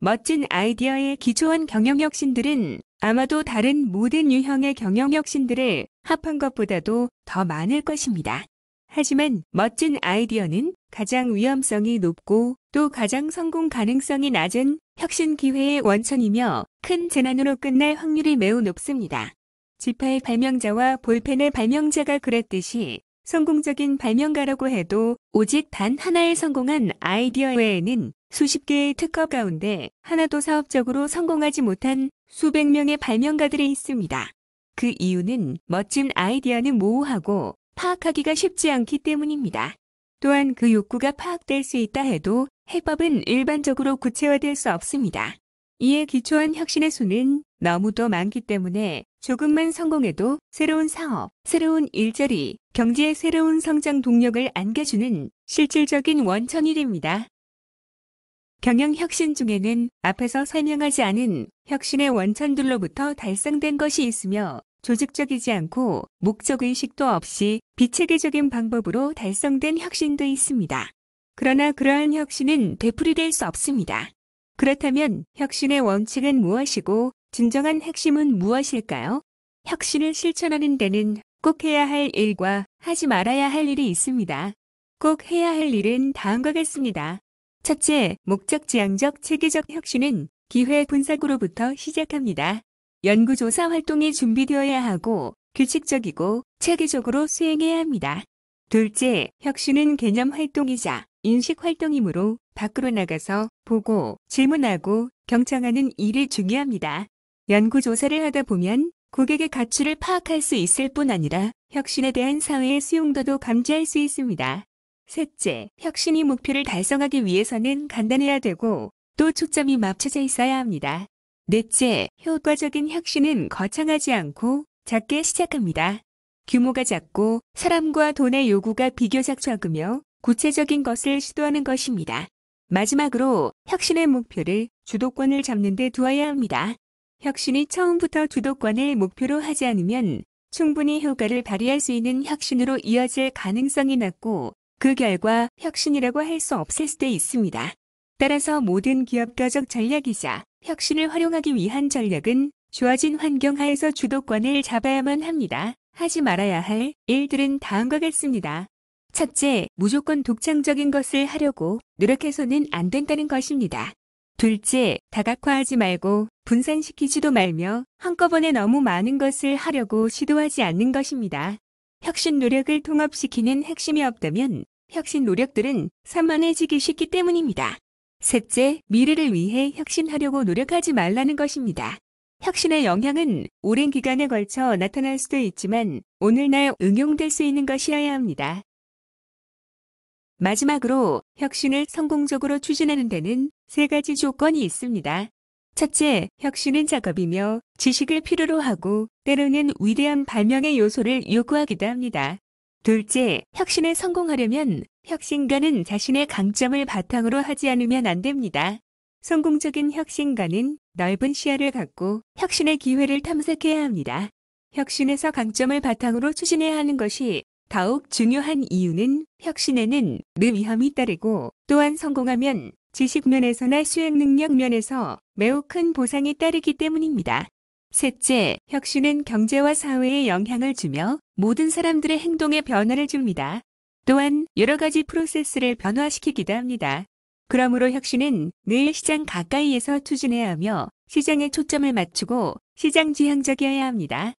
멋진 아이디어에 기초한 경영혁신들은 아마도 다른 모든 유형의 경영혁신들을 합한 것보다도 더 많을 것입니다. 하지만 멋진 아이디어는 가장 위험성이 높고 또 가장 성공 가능성이 낮은 혁신 기회의 원천이며 큰 재난으로 끝날 확률이 매우 높습니다. 지파의 발명자와 볼펜의 발명자가 그랬듯이 성공적인 발명가라고 해도 오직 단 하나의 성공한 아이디어 외에는 수십 개의 특허 가운데 하나도 사업적으로 성공하지 못한 수백 명의 발명가들이 있습니다. 그 이유는 멋진 아이디어는 모호하고 파악하기가 쉽지 않기 때문입니다. 또한 그 욕구가 파악될 수 있다 해도 해법은 일반적으로 구체화될 수 없습니다. 이에 기초한 혁신의 수는 너무도 많기 때문에 조금만 성공해도 새로운 사업, 새로운 일자리, 경제의 새로운 성장 동력을 안겨주는 실질적인 원천이 됩니다. 경영혁신 중에는 앞에서 설명하지 않은 혁신의 원천들로부터 달성된 것이 있으며 조직적이지 않고 목적의식도 없이 비체계적인 방법으로 달성된 혁신도 있습니다. 그러나 그러한 혁신은 되풀이될 수 없습니다. 그렇다면 혁신의 원칙은 무엇이고 진정한 핵심은 무엇일까요? 혁신을 실천하는 데는 꼭 해야 할 일과 하지 말아야 할 일이 있습니다. 꼭 해야 할 일은 다음과 같습니다. 첫째, 목적지향적 체계적 혁신은 기회 분석으로부터 시작합니다. 연구조사 활동이 준비되어야 하고 규칙적이고 체계적으로 수행해야 합니다. 둘째, 혁신은 개념 활동이자 인식 활동이므로 밖으로 나가서 보고 질문하고 경청하는 일이 중요합니다. 연구조사를 하다 보면 고객의 가치를 파악할 수 있을 뿐 아니라 혁신에 대한 사회의 수용도도 감지할 수 있습니다. 셋째, 혁신이 목표를 달성하기 위해서는 간단해야 되고 또 초점이 맞춰져 있어야 합니다. 넷째, 효과적인 혁신은 거창하지 않고 작게 시작합니다. 규모가 작고 사람과 돈의 요구가 비교적 적으며 구체적인 것을 시도하는 것입니다. 마지막으로 혁신의 목표를 주도권을 잡는 데 두어야 합니다. 혁신이 처음부터 주도권을 목표로 하지 않으면 충분히 효과를 발휘할 수 있는 혁신으로 이어질 가능성이 낮고 그 결과 혁신이라고 할 수 없을 수도 있습니다. 따라서 모든 기업가적 전략이자 혁신을 활용하기 위한 전략은 주어진 환경 하에서 주도권을 잡아야만 합니다. 하지 말아야 할 일들은 다음과 같습니다. 첫째, 무조건 독창적인 것을 하려고 노력해서는 안 된다는 것입니다. 둘째, 다각화하지 말고 분산시키지도 말며 한꺼번에 너무 많은 것을 하려고 시도하지 않는 것입니다. 혁신 노력을 통합시키는 핵심이 없다면 혁신 노력들은 산만해지기 쉽기 때문입니다. 셋째, 미래를 위해 혁신하려고 노력하지 말라는 것입니다. 혁신의 영향은 오랜 기간에 걸쳐 나타날 수도 있지만 오늘날 응용될 수 있는 것이어야 합니다. 마지막으로 혁신을 성공적으로 추진하는 데는 세 가지 조건이 있습니다. 첫째, 혁신은 작업이며 지식을 필요로 하고 때로는 위대한 발명의 요소를 요구하기도 합니다. 둘째, 혁신에 성공하려면 혁신가는 자신의 강점을 바탕으로 하지 않으면 안 됩니다. 성공적인 혁신가는 넓은 시야를 갖고 혁신의 기회를 탐색해야 합니다. 혁신에서 강점을 바탕으로 추진해야 하는 것이 더욱 중요한 이유는 혁신에는 늘 위험이 따르고 또한 성공하면 지식 면에서나 수행 능력 면에서 매우 큰 보상이 따르기 때문입니다. 셋째, 혁신은 경제와 사회에 영향을 주며 모든 사람들의 행동에 변화를 줍니다. 또한 여러 가지 프로세스를 변화시키기도 합니다. 그러므로 혁신은 늘 시장 가까이에서 추진해야 하며 시장에 초점을 맞추고 시장 지향적이어야 합니다.